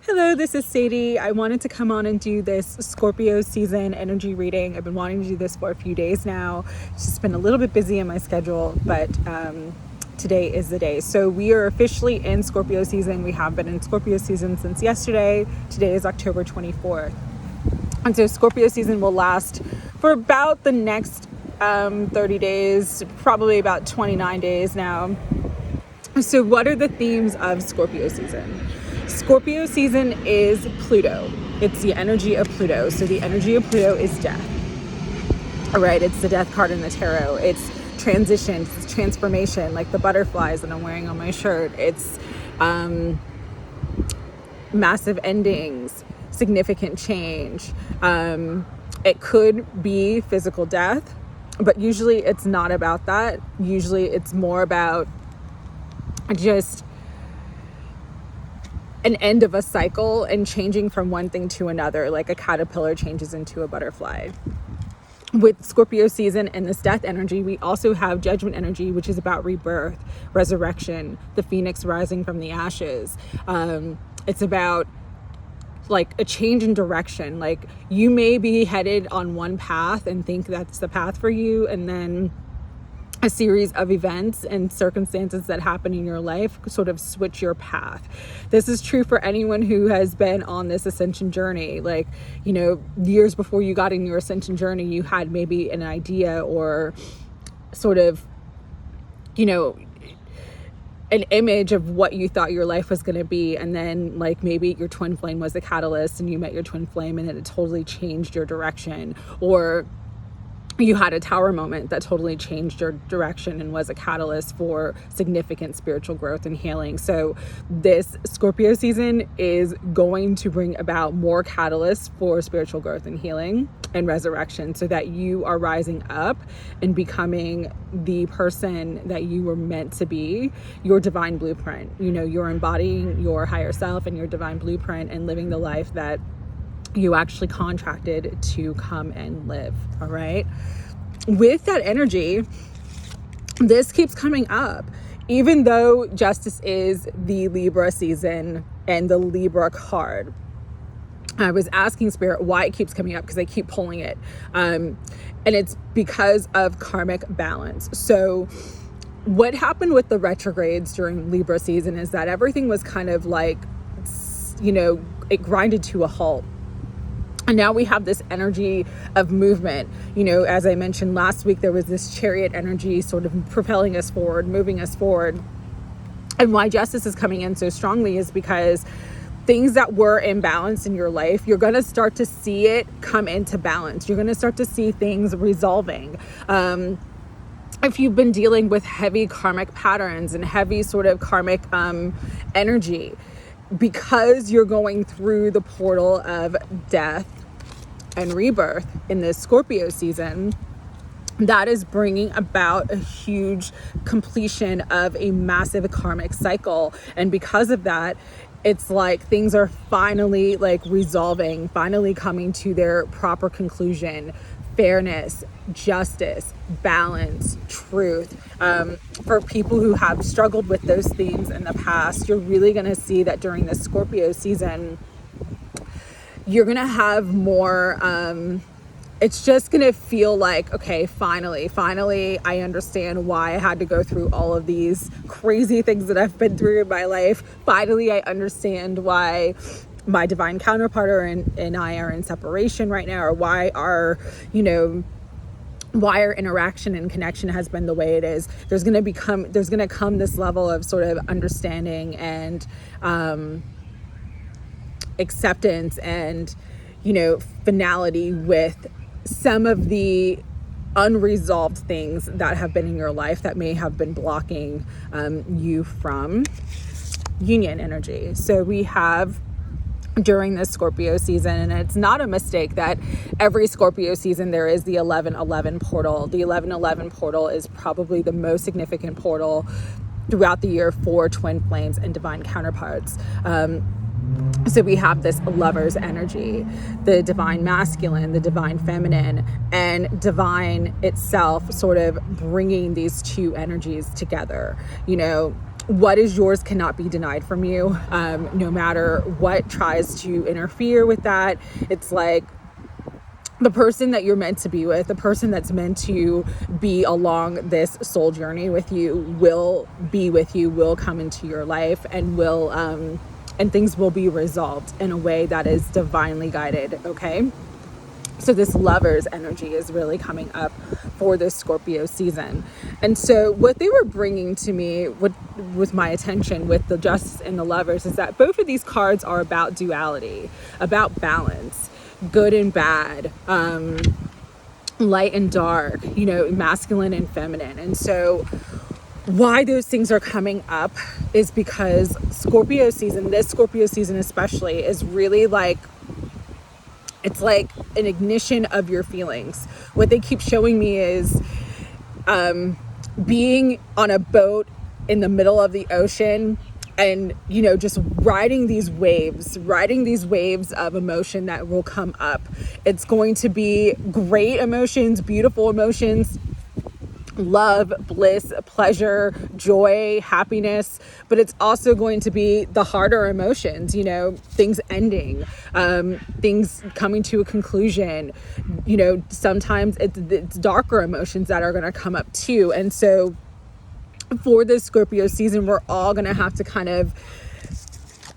Hello, this is Sadie. I wanted to come on and do this Scorpio season energy reading. I've been wanting to do this for a few days now. It's just been a little bit busy in my schedule, but today is the day. So we are officially in Scorpio season. We have been in Scorpio season since yesterday. Today is October 24th. And so Scorpio season will last for about the next 30 days, probably about 29 days now. So what are the themes of Scorpio season? Scorpio season is Pluto. It's the energy of Pluto. So the energy of Pluto is death. All right, it's the death card in the tarot. It's transitions, it's transformation, like the butterflies that I'm wearing on my shirt. It's massive endings, significant change. It could be physical death, but usually it's not about that. Usually it's more about just an end of a cycle and changing from one thing to another, like a caterpillar changes into a butterfly. With Scorpio season and this death energy, we also have judgment energy, which is about rebirth, resurrection, the phoenix rising from the ashes. It's about like a change in direction. Like you may be headed on one path and think that's the path for you, and then a series of events and circumstances that happen in your life sort of switch your path. This is true for anyone who has been on this ascension journey. Like, you know, years before you got in your ascension journey, you had maybe an idea or sort of, you know, an image of what you thought your life was going to be. And then like maybe your twin flame was the catalyst and you met your twin flame and it totally changed your direction. Or you had a tower moment that totally changed your direction and was a catalyst for significant spiritual growth and healing. So this Scorpio season is going to bring about more catalysts for spiritual growth and healing and resurrection, so that you are rising up and becoming the person that you were meant to be, your divine blueprint. You know, you're embodying your higher self and your divine blueprint and living the life that you actually contracted to come and live. All right. With that energy, this keeps coming up, even though justice is the Libra season and the Libra card. I was asking Spirit why it keeps coming up, because I keep pulling it. And it's because of karmic balance. So what happened with the retrogrades during Libra season is that everything was kind of like, you know, it grinded to a halt. And now we have this energy of movement. You know, as I mentioned last week, there was this chariot energy sort of propelling us forward, moving us forward. And why justice is coming in so strongly is because things that were imbalanced in your life, you're going to start to see it come into balance. You're going to start to see things resolving. If you've been dealing with heavy karmic patterns and heavy sort of karmic energy, because you're going through the portal of death and rebirth in this Scorpio season, that is bringing about a huge completion of a massive karmic cycle. And because of that, it's like things are finally like resolving, finally coming to their proper conclusion. Fairness, justice, balance, truth. For people who have struggled with those themes in the past, you're really going to see that during this Scorpio season, you're going to have more, it's just going to feel like, okay, finally, I understand why I had to go through all of these crazy things that I've been through in my life. Finally, I understand why my divine counterpart and I are in separation right now, or why our interaction and connection has been the way it is. There's going to come this level of sort of understanding and acceptance and, you know, finality with some of the unresolved things that have been in your life that may have been blocking you from union energy. So we have during this Scorpio season, and it's not a mistake that every Scorpio season there is the 11-11 portal. The 11-11 portal is probably the most significant portal throughout the year for twin flames and divine counterparts. So we have this lover's energy, the divine masculine, the divine feminine, and divine itself sort of bringing these two energies together. You know, what is yours cannot be denied from you, no matter what tries to interfere with that. It's like the person that you're meant to be with, the person that's meant to be along this soul journey with you, will be with you, will come into your life, and will and things will be resolved in a way that is divinely guided. Okay, so this Lover's energy is really coming up for this Scorpio season. And so what they were bringing to me with my attention with the Justice and the Lovers is that both of these cards are about duality, about balance, good and bad, light and dark, masculine and feminine. And so why those things are coming up is because Scorpio season, this Scorpio season especially, is really like, it's like an ignition of your feelings. What they keep showing me is being on a boat in the middle of the ocean and, just riding these waves of emotion that will come up. It's going to be great emotions, beautiful emotions, love, bliss, pleasure, joy, happiness, but it's also going to be the harder emotions, things ending, things coming to a conclusion, sometimes it's darker emotions that are going to come up too. And so for this Scorpio season, we're all going to have to kind of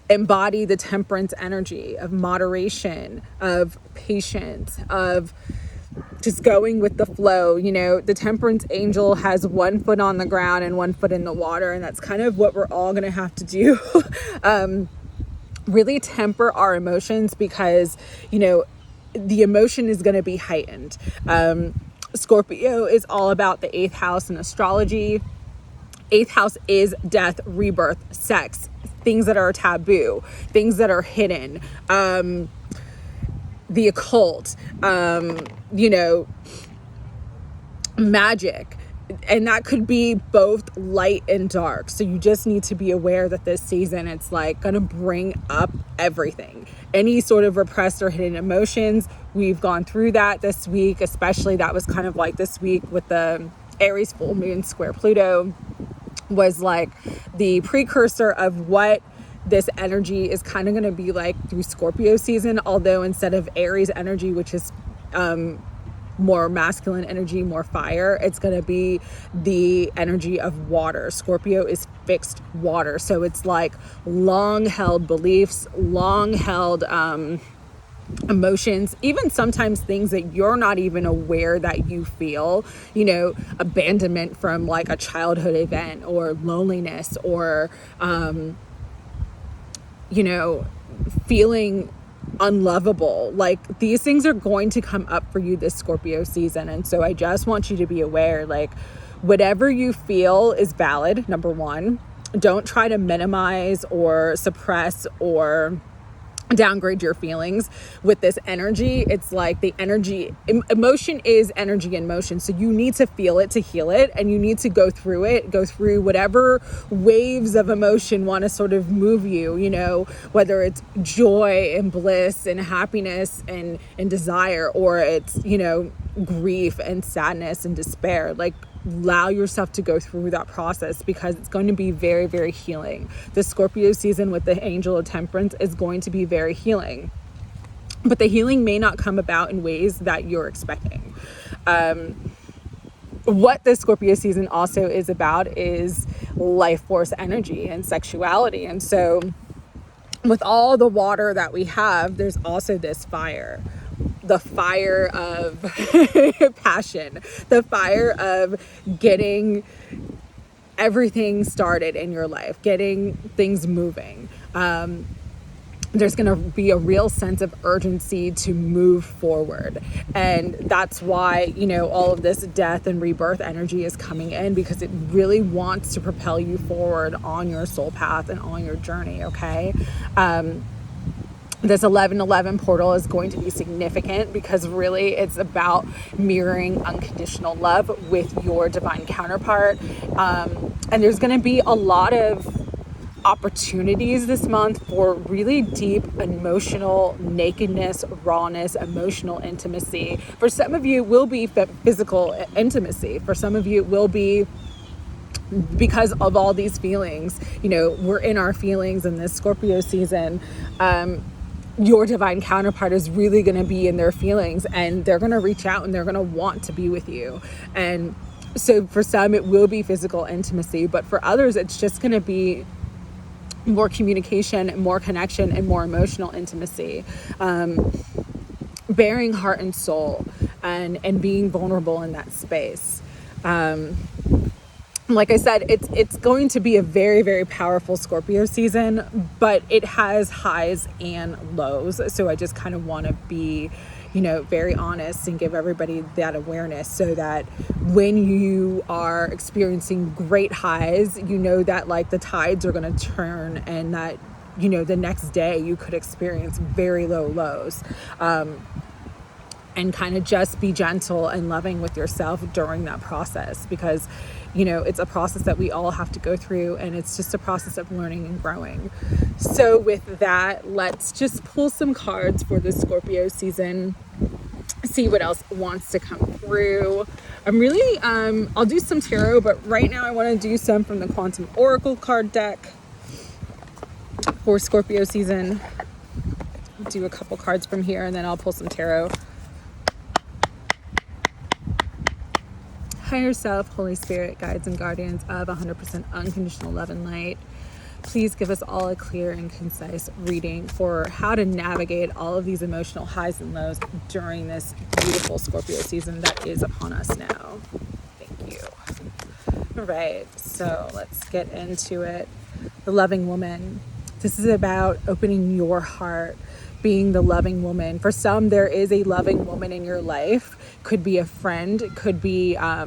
embody the temperance energy of moderation, of patience, of just going with the flow. The temperance angel has one foot on the ground and one foot in the water, and that's kind of what we're all going to have to do. Really temper our emotions, because the emotion is going to be heightened. Scorpio is all about the 8th house in astrology. 8th house is death, rebirth, sex, things that are taboo, things that are hidden, the occult, magic. And that could be both light and dark. So you just need to be aware that this season, it's like going to bring up everything. Any sort of repressed or hidden emotions. We've gone through that this week, especially that was kind of like this week with the Aries full moon square Pluto, was like the precursor of what this energy is kind of going to be like through Scorpio season. Although instead of Aries energy, which is more masculine energy, more fire, it's going to be the energy of water. Scorpio is fixed water. So it's like long held beliefs, long held emotions, even sometimes things that you're not even aware that you feel, abandonment from like a childhood event, or loneliness, or feeling unlovable. Like, these things are going to come up for you this Scorpio season. And so I just want you to be aware, like, whatever you feel is valid. Number one, don't try to minimize or suppress or downgrade your feelings with this energy. It's like the energy, emotion is energy in motion. So you need to feel it to heal it, and you need to go through whatever waves of emotion want to sort of move you, whether it's joy and bliss and happiness and desire, or it's, grief and sadness and despair. Like, allow yourself to go through that process, because it's going to be very, very healing. The Scorpio season with the angel of temperance is going to be very healing, but the healing may not come about in ways that you're expecting. What the Scorpio season also is about is life force energy and sexuality. And so with all the water that we have, there's also this fire. The fire of passion, the fire of getting everything started in your life, getting things moving. There's going to be a real sense of urgency to move forward. And that's why, all of this death and rebirth energy is coming in, because it really wants to propel you forward on your soul path and on your journey. Okay. This 1111 portal is going to be significant, because really it's about mirroring unconditional love with your divine counterpart. And there's going to be a lot of opportunities this month for really deep emotional nakedness, rawness, emotional intimacy. For some of you, it will be physical intimacy. For some of you, it will be because of all these feelings. You know, we're in our feelings in this Scorpio season. Your divine counterpart is really going to be in their feelings, and they're going to reach out and they're going to want to be with you. And so for some, it will be physical intimacy, but for others, it's just going to be more communication, more connection, and more emotional intimacy. Bearing heart and soul, and being vulnerable in that space. Like I said, it's going to be a very, very powerful Scorpio season, but it has highs and lows. So I just kind of want to be, you know, very honest and give everybody that awareness, so that when you are experiencing great highs, you know that like the tides are going to turn, and that, you know, the next day you could experience very low lows. And kind of just be gentle and loving with yourself during that process, because, you know, it's a process that we all have to go through, and it's just a process of learning and growing. So with that, let's just pull some cards for the Scorpio season, see what else wants to come through. I'm really, I'll do some tarot, but right now I want to do some from the Quantum Oracle card deck for Scorpio season. Do a couple cards from here, and then I'll pull some tarot. Higher self, Holy Spirit, guides and guardians of 100% unconditional love and light, please give us all a clear and concise reading for how to navigate all of these emotional highs and lows during this beautiful Scorpio season that is upon us now. Thank you. All right, so let's get into it. The loving woman. This is about opening your heart, being the loving woman. For some, there is a loving woman in your life. Could be a friend, could be a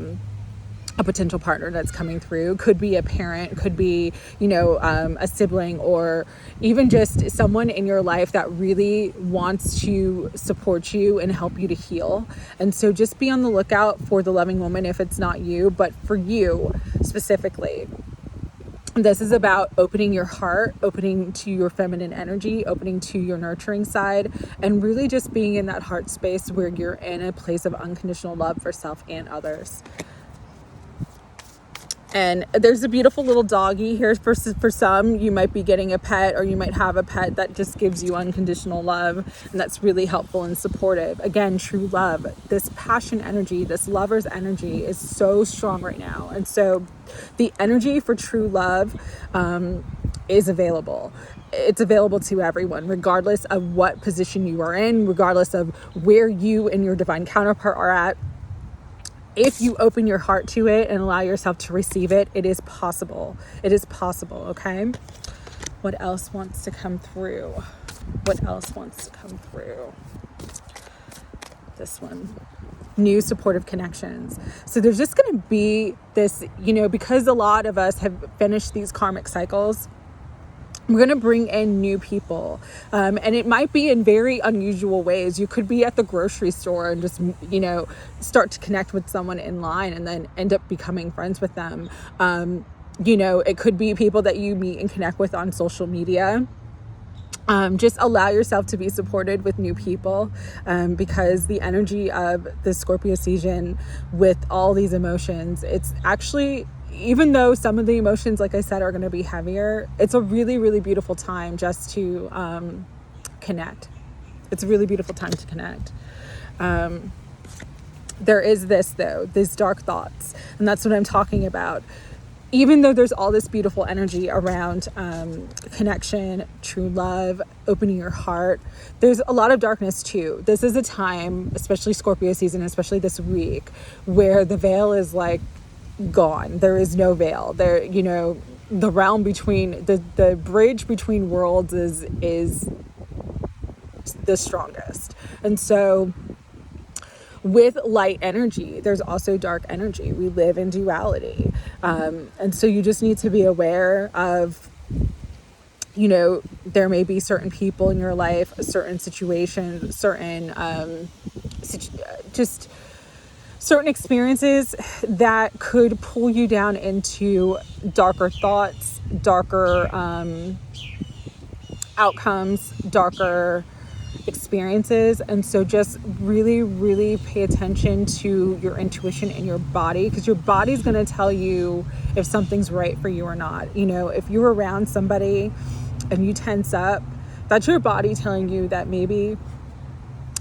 potential partner that's coming through, could be a parent, could be, you know, a sibling, or even just someone in your life that really wants to support you and help you to heal. And so just be on the lookout for the loving woman if it's not you, but for you specifically. This is about opening your heart, opening to your feminine energy, opening to your nurturing side, and really just being in that heart space where you're in a place of unconditional love for self and others. And there's a beautiful little doggy here. For some, you might be getting a pet, or you might have a pet that just gives you unconditional love, and that's really helpful and supportive. Again, true love, this passion energy, this lover's energy is so strong right now. And so the energy for true love is available. It's available to everyone, regardless of what position you are in, regardless of where you and your divine counterpart are at. If you open your heart to it and allow yourself to receive it, it is possible. It is possible, okay? What else wants to come through? What else wants to come through? This one. New supportive connections. So there's just going to be this, you know, because a lot of us have finished these karmic cycles, we're going to bring in new people. And it might be in very unusual ways. You could be at the grocery store and just, you know, start to connect with someone in line and then end up becoming friends with them. You know, it could be people that you meet and connect with on social media. Just allow yourself to be supported with new people, because the energy of the Scorpio season with all these emotions, it's actually, even though some of the emotions, like I said, are going to be heavier, it's a really, really beautiful time just to connect. It's a really beautiful time to connect. There is this, though, these dark thoughts, and that's what I'm talking about. Even though there's all this beautiful energy around connection, true love, opening your heart, there's a lot of darkness too. This is a time, especially Scorpio season, especially this week, where the veil is like gone. There is no veil there. You know, the realm between the bridge between worlds is the strongest. And so with light energy, there's also dark energy. We live in duality. And so you just need to be aware of, you know, there may be certain people in your life, certain situations, certain just certain experiences that could pull you down into darker thoughts, darker outcomes, darker experiences. And so just really, really pay attention to your intuition and your body, because your body's going to tell you if something's right for you or not. You know, if you're around somebody and you tense up, that's your body telling you that maybe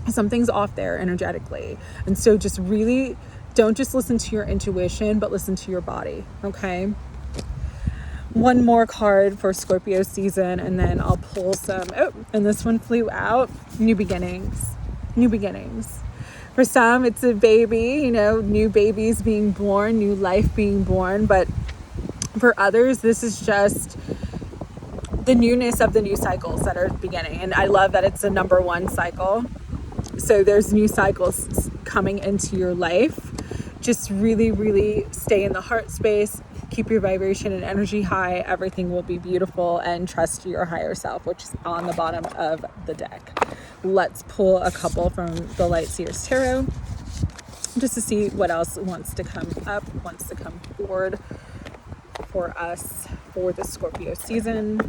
something's off there energetically. And so just really don't just listen to your intuition, but listen to your body. Okay. One more card for Scorpio season, and then I'll pull some. Oh, and this one flew out. New beginnings. New beginnings. For some, it's a baby, you know, new babies being born, new life being born. But for others, this is just the newness of the new cycles that are beginning. And I love that it's a number 1 cycle. So there's new cycles coming into your life. Just really, really stay in the heart space. Keep your vibration and energy high. Everything will be beautiful, and trust your higher self, which is on the bottom of the deck. Let's pull a couple from the Light Seer's Tarot just to see what else wants to come up, wants to come forward for us for the Scorpio season.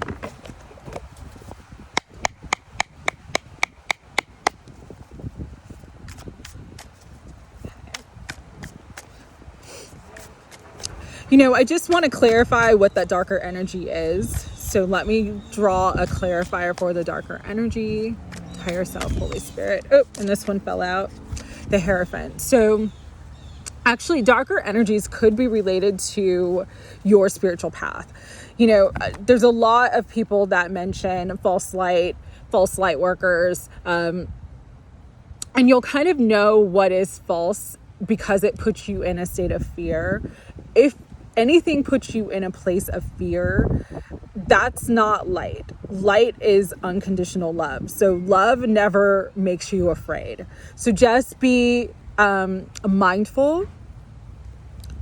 You know, I just want to clarify what that darker energy is. So let me draw a clarifier for the darker energy. Higher self, Holy Spirit. Oh, and this one fell out. The Hierophant. So actually, darker energies could be related to your spiritual path. You know, there's a lot of people that mention false light workers. And you'll kind of know what is false because it puts you in a state of fear. If anything puts you in a place of fear, that's not light. Light is unconditional love. So love never makes you afraid. So just be mindful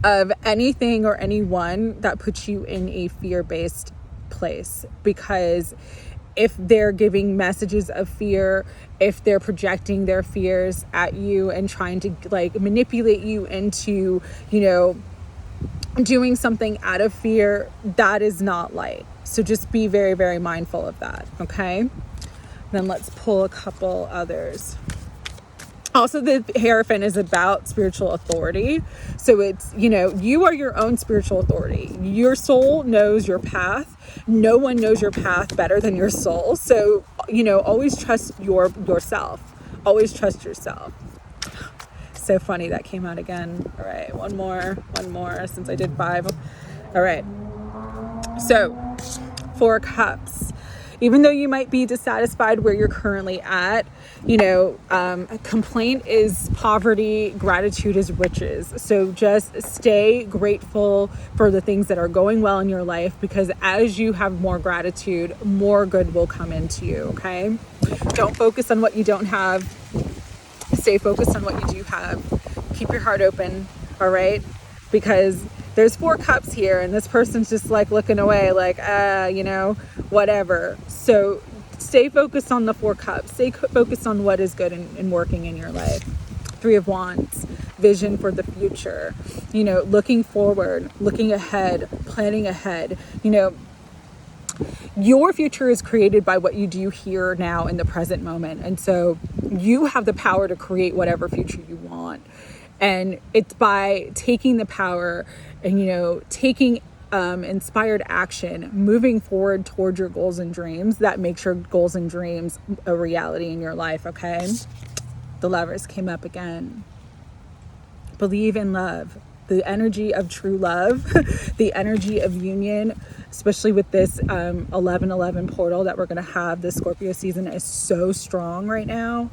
of anything or anyone that puts you in a fear-based place, because if they're giving messages of fear, if they're projecting their fears at you and trying to like manipulate you into, you know, doing something out of fear, that is not light. So just be very, very mindful of that. Okay. Then let's pull a couple others. Also, the Hierophant is about spiritual authority. So it's, you know, you are your own spiritual authority. Your soul knows your path. No one knows your path better than your soul. So, you know, always trust yourself. Always trust yourself. So funny that came out again. All right, one more since I did 5. All right. So 4 Cups. Even though you might be dissatisfied where you're currently at, you know, complaint is poverty, gratitude is riches. So just stay grateful for the things that are going well in your life, because as you have more gratitude, more good will come into you, okay? Don't focus on what you don't have. Stay focused on what you do have. Keep your heart open, all right? Because there's 4 Cups here, and this person's just like looking away, like, you know, whatever. So stay focused on the 4 Cups. Stay focused on what is good and working in your life. 3 of Wands, vision for the future. You know, looking forward, looking ahead, planning ahead. You know, your future is created by what you do here now in the present moment. And so you have the power to create whatever future you want. And it's by taking the power and, you know, taking inspired action, moving forward toward your goals and dreams, that makes your goals and dreams a reality in your life, okay? The Lovers came up again. Believe in love. The energy of true love, the energy of union, especially with this 11/11 portal that we're going to have this Scorpio season, is so strong right now.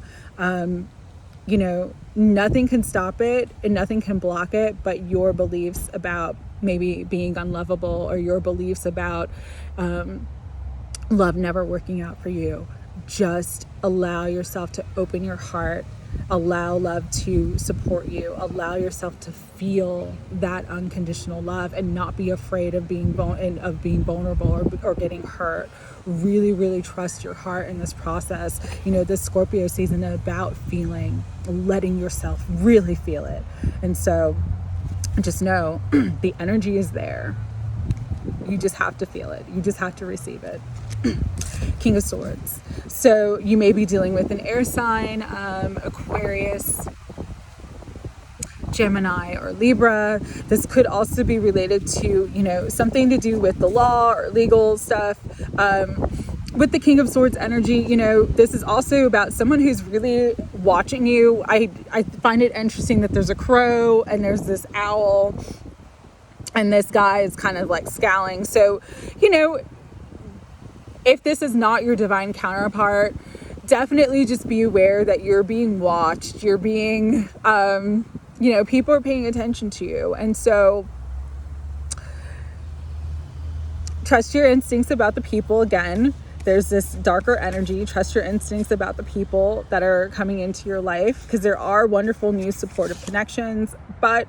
You know, nothing can stop it and nothing can block it but your beliefs about maybe being unlovable, or your beliefs about love never working out for you. Just allow yourself to open your heart. Allow love to support you. Allow yourself to feel that unconditional love and not be afraid of being vulnerable or getting hurt. Really, really trust your heart in this process. You know, this Scorpio season is about feeling, letting yourself really feel it. And so just know the energy is there. You just have to feel it. You just have to receive it. King of Swords. So you may be dealing with an air sign, Aquarius, Gemini, or Libra. This could also be related to, you know, something to do with the law or legal stuff. With the King of Swords energy, you know, this is also about someone who's really watching you. I find it interesting that there's a crow and there's this owl, and this guy is kind of like scowling. So, you know, if this is not your divine counterpart, definitely just be aware that you're being watched. You're being, you know, people are paying attention to you. And so trust your instincts about the people. Again, there's this darker energy. Trust your instincts about the people that are coming into your life, because there are wonderful new supportive connections, but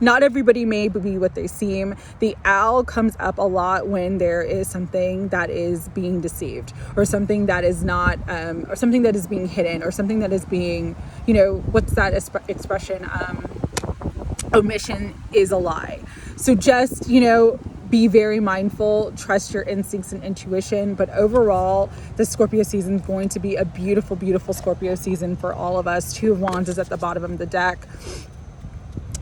not everybody may be what they seem. The owl comes up a lot when there is something that is being deceived, or something that is not, or something that is being hidden, or something that is being, you know, what's that expression? Omission is a lie. So just, you know, be very mindful, trust your instincts and intuition. But overall, the Scorpio season is going to be a beautiful, beautiful Scorpio season for all of us. Two of Wands is at the bottom of the deck.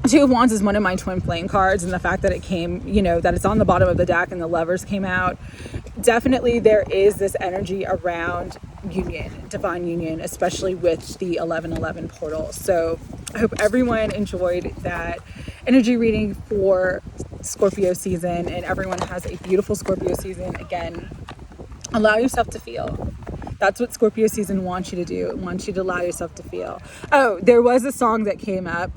Two of Wands is one of my twin flame cards, and the fact that it came, you know, that it's on the bottom of the deck and the lovers came out. Definitely there is this energy around union, divine union, especially with the 1111 portal. So I hope everyone enjoyed that energy reading for Scorpio season, and everyone has a beautiful Scorpio season. Again, allow yourself to feel. That's what Scorpio season wants you to do. It wants you to allow yourself to feel. Oh, there was a song that came up,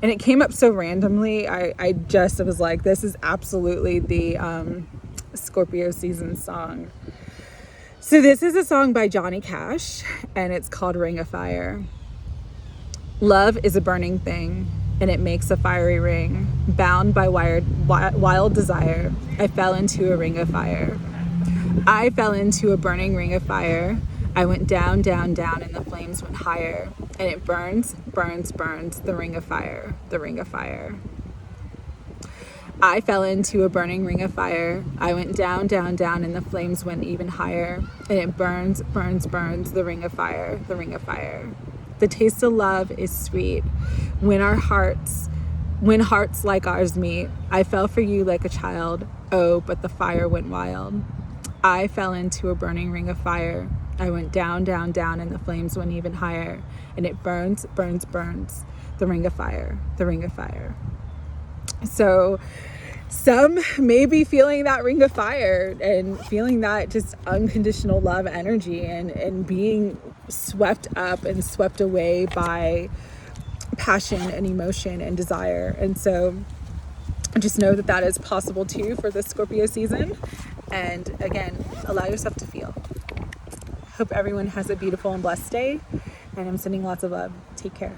and it came up so randomly. I was like, this is absolutely the Scorpio season song. So this is a song by Johnny Cash, and it's called Ring of Fire. Love is a burning thing, and it makes a fiery ring. Bound by wild desire, I fell into a ring of fire. I fell into a burning ring of fire. I went down, down, down, and the flames went higher. And it burns, burns, burns, the ring of fire, the ring of fire. I fell into a burning ring of fire. I went down, down, down, and the flames went even higher. And it burns, burns, burns, the ring of fire, the ring of fire. The taste of love is sweet. When hearts like ours meet, I fell for you like a child. Oh, but the fire went wild. I fell into a burning ring of fire. I went down, down, down, and the flames went even higher. And it burns, burns, burns, the ring of fire, the ring of fire. So some may be feeling that ring of fire and feeling that just unconditional love energy, and being swept up and swept away by passion and emotion and desire. And so just know that that is possible too for the Scorpio season. And again, allow yourself to feel. Hope everyone has a beautiful and blessed day, and I'm sending lots of love. Take care.